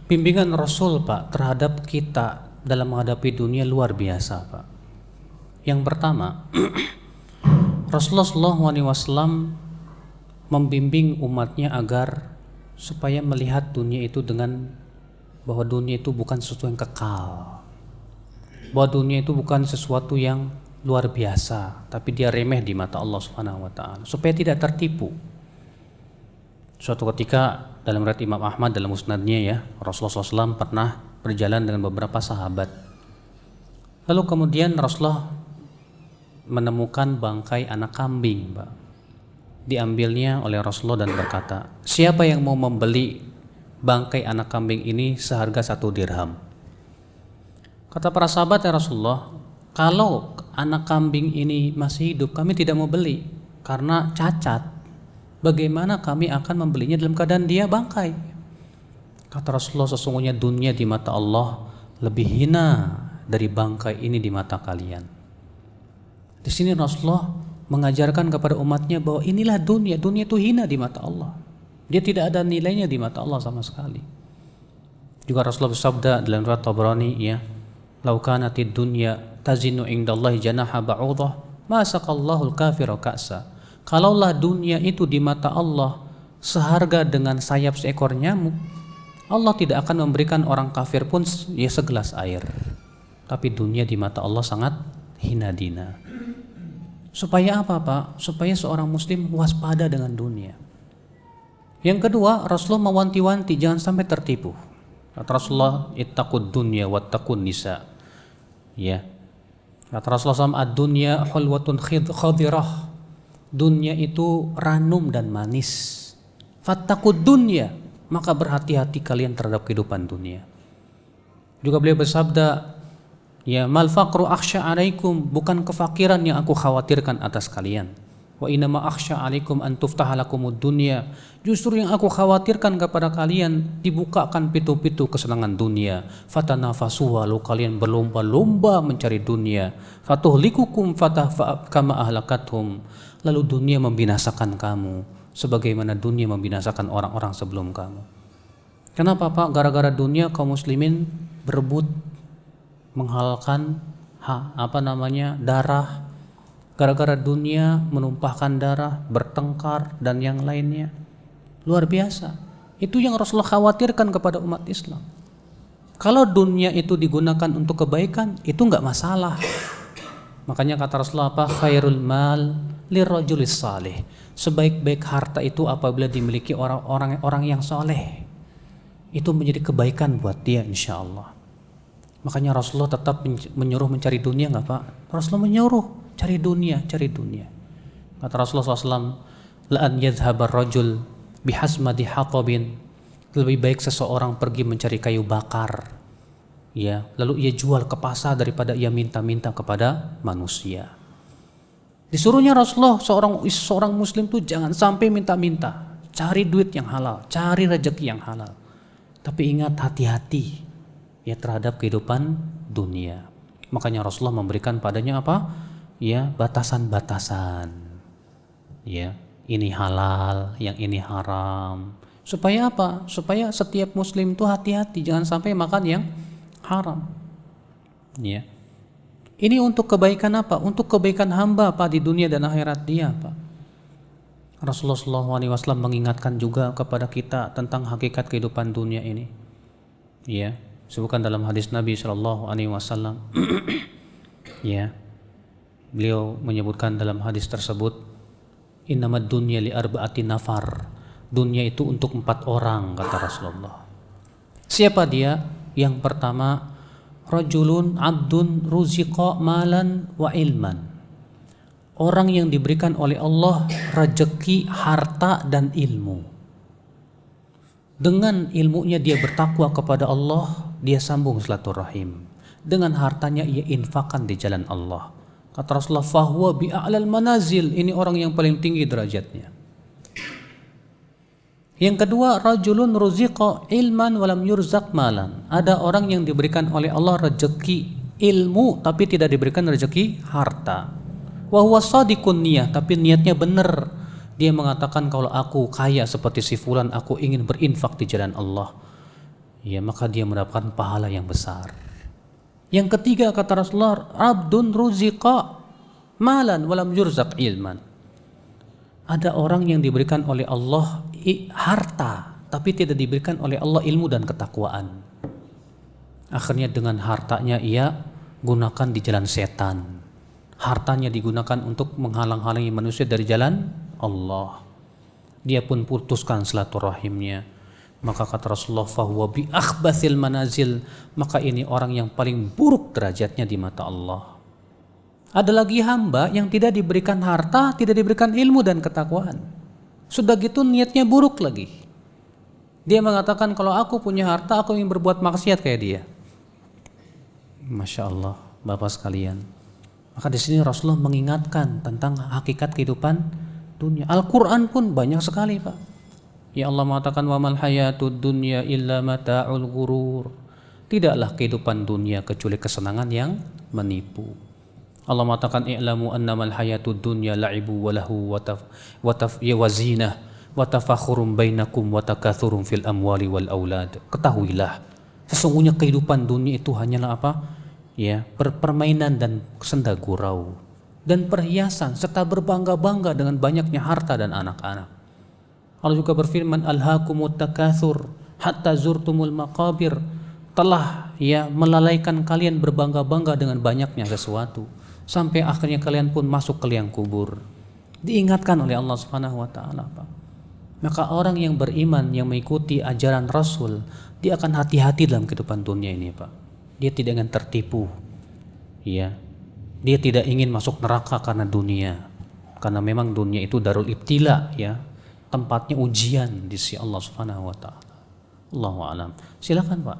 Bimbingan Rasul, Pak, terhadap kita dalam menghadapi dunia luar biasa, Pak. Yang pertama, Rasulullah SAW membimbing umatnya agar supaya melihat dunia itu dengan bahwa dunia itu bukan sesuatu yang kekal, bahwa dunia itu bukan sesuatu yang luar biasa, tapi dia remeh di mata Allah Subhanahu wa taala, supaya tidak tertipu. Suatu ketika dalam riwayat Imam Ahmad dalam musnadnya ya, Rasulullah SAW pernah berjalan dengan beberapa sahabat. Lalu kemudian Rasulullah menemukan bangkai anak kambing, Pak. Diambilnya oleh Rasulullah dan berkata, siapa yang mau membeli bangkai anak kambing ini seharga 1 dirham? Kata para sahabat, ya Rasulullah, kalau anak kambing ini masih hidup kami tidak mau beli karena cacat. Bagaimana kami akan membelinya dalam keadaan dia bangkai? Kata Rasulullah, sesungguhnya dunia di mata Allah lebih hina dari bangkai ini di mata kalian. Di sini Rasulullah mengajarkan kepada umatnya bahwa inilah dunia itu hina di mata Allah. Dia tidak ada nilainya di mata Allah sama sekali. Juga Rasulullah bersabda dalam riwayat Tabrani ya, "Lau kanatid dunya tazinu indallahi janaha ba'udah, ma saqallahu al-kafira ka'sa." Kalaulah dunia itu di mata Allah seharga dengan sayap seekor nyamuk, Allah tidak akan memberikan orang kafir pun ya segelas air. Tapi dunia di mata Allah sangat hina dina. Supaya apa, Pak? Supaya seorang muslim waspada dengan dunia. Yang kedua, Rasulullah mewanti-wanti jangan sampai tertipu. Kata Rasulullah, ittaqud dunya wattaqun nisa. Ya. Kata Rasulullah SAW, ad-dunya hulwatun khadirah. Dunia itu ranum dan manis. Fattaqud dunya, maka berhati-hati kalian terhadap kehidupan dunia. Juga beliau bersabda, ya mal faqru akhsha alaikum, bukan kefakiran yang aku khawatirkan atas kalian. Wa inama akhsha alaikum an tuftaha lakumud dunya, justru yang aku khawatirkan kepada kalian dibukakan pintu-pintu kesenangan dunia. Fatanafasu, lalu kalian berlomba-lomba mencari dunia. Fatuhlikukum fatah kama ahlakathum, lalu dunia membinasakan kamu sebagaimana dunia membinasakan orang-orang sebelum kamu. Kenapa, Pak? Gara-gara dunia kaum muslimin berebut menghalalkan darah. Gara-gara dunia menumpahkan darah, bertengkar dan yang lainnya. Luar biasa. Itu yang Rasulullah khawatirkan kepada umat Islam. Kalau dunia itu digunakan untuk kebaikan, itu enggak masalah. Makanya kata Rasulullah apa? Khairul mal lirrajulis salih. Sebaik-baik harta itu apabila dimiliki orang yang soleh. Itu menjadi kebaikan buat dia insyaallah. Makanya Rasulullah tetap menyuruh mencari dunia enggak, Pak? Rasulullah menyuruh cari dunia. Kata Rasulullah SAW, la an yadhhabar rajul bihasmadi hatabin, lebih baik seseorang pergi mencari kayu bakar, ya, lalu ia jual ke pasar daripada ia minta-minta kepada manusia. Disuruhnya Rasulullah seorang muslim tuh jangan sampai minta-minta, cari duit yang halal, cari rezeki yang halal. Tapi ingat, hati-hati ya terhadap kehidupan dunia. Makanya Rasulullah memberikan padanya apa? Ya, batasan-batasan. Ya, ini halal, yang ini haram. Supaya apa? Supaya setiap muslim itu hati-hati, jangan sampai makan yang haram. Ya. Ini untuk kebaikan apa? Untuk kebaikan hamba Pak di dunia dan akhirat dia, Pak. Rasulullah SAW mengingatkan juga kepada kita tentang hakikat kehidupan dunia ini. Ya, sebutkan dalam hadis Nabi SAW. Ya. Beliau menyebutkan dalam hadis tersebut, innamad dunya li arba'ati nafar. Dunia itu untuk 4 orang, kata Rasulullah. Siapa dia? Yang pertama, rajulun abdun ruziqa malan wa ilman. Orang yang diberikan oleh Allah rezeki, harta dan ilmu. Dengan ilmunya dia bertakwa kepada Allah, dia sambung silaturahim. Dengan hartanya ia infakkan di jalan Allah. Kata Rasulullah, fahuwa bi'a'lal manazil, ini orang yang paling tinggi derajatnya. Yang kedua, rajulun ruziqa ilman walam yurzaq malan. Ada orang yang diberikan oleh Allah rezeki ilmu tapi tidak diberikan rezeki harta. Wa huwa shadiqun niyah, tapi niatnya benar. Dia mengatakan, kalau aku kaya seperti si fulan, aku ingin berinfak di jalan Allah. ya maka dia mendapatkan pahala yang besar. Yang ketiga kata Rasulullah, abdun ruziqa malan walam yurzaq ilman. Ada orang yang diberikan oleh Allah harta, tapi tidak diberikan oleh Allah ilmu dan ketakwaan. Akhirnya dengan hartanya ia gunakan di jalan setan. Hartanya digunakan untuk menghalang-halangi manusia dari jalan Allah. Dia pun putuskan silaturahimnya. Maka kata Rasulullah, fahuwa bi akhbathil manazil, maka ini orang yang paling buruk derajatnya di mata Allah. Ada lagi hamba yang tidak diberikan harta, tidak diberikan ilmu dan ketakwaan. Sudah gitu niatnya buruk lagi. Dia mengatakan kalau aku punya harta, aku ingin berbuat maksiat kayak dia. Masya Allah, Bapak sekalian. Maka di sini Rasulullah mengingatkan tentang hakikat kehidupan dunia. Al-Quran pun banyak sekali, Pak. Ya Allah mengatakan wa mal hayatud dunya illa mata'ul ghurur. Tidaklah kehidupan dunia kecuali kesenangan yang menipu. Allah mengatakan i'lamu annamal hayatud dunya la'ibu wa lahu wa zinah wa tafakhurum bainakum wa takatsurum fil amwali wal aulad. Ketahuilah sesungguhnya kehidupan dunia itu hanyalah apa? Ya, permainan dan senda gurau dan perhiasan serta berbangga-bangga dengan banyaknya harta dan anak-anak. Allah juga berfirman alhaakumut takatsur hatta zurtumul maqabir, telah ya melalaikan kalian berbangga-bangga dengan banyaknya sesuatu sampai akhirnya kalian pun masuk ke liang kubur. Diingatkan oleh Allah Subhanahu wa taala, Pak. Maka orang yang beriman yang mengikuti ajaran Rasul, dia akan hati-hati dalam kehidupan dunia ini, Pak. Dia tidak ingin tertipu. Ya. Dia tidak ingin masuk neraka karena dunia. Karena memang dunia itu darul ibtila, ya. Tempatnya ujian di sisi Allah Subhanahu wa taala. Allahu a'lam. Silakan, Pak.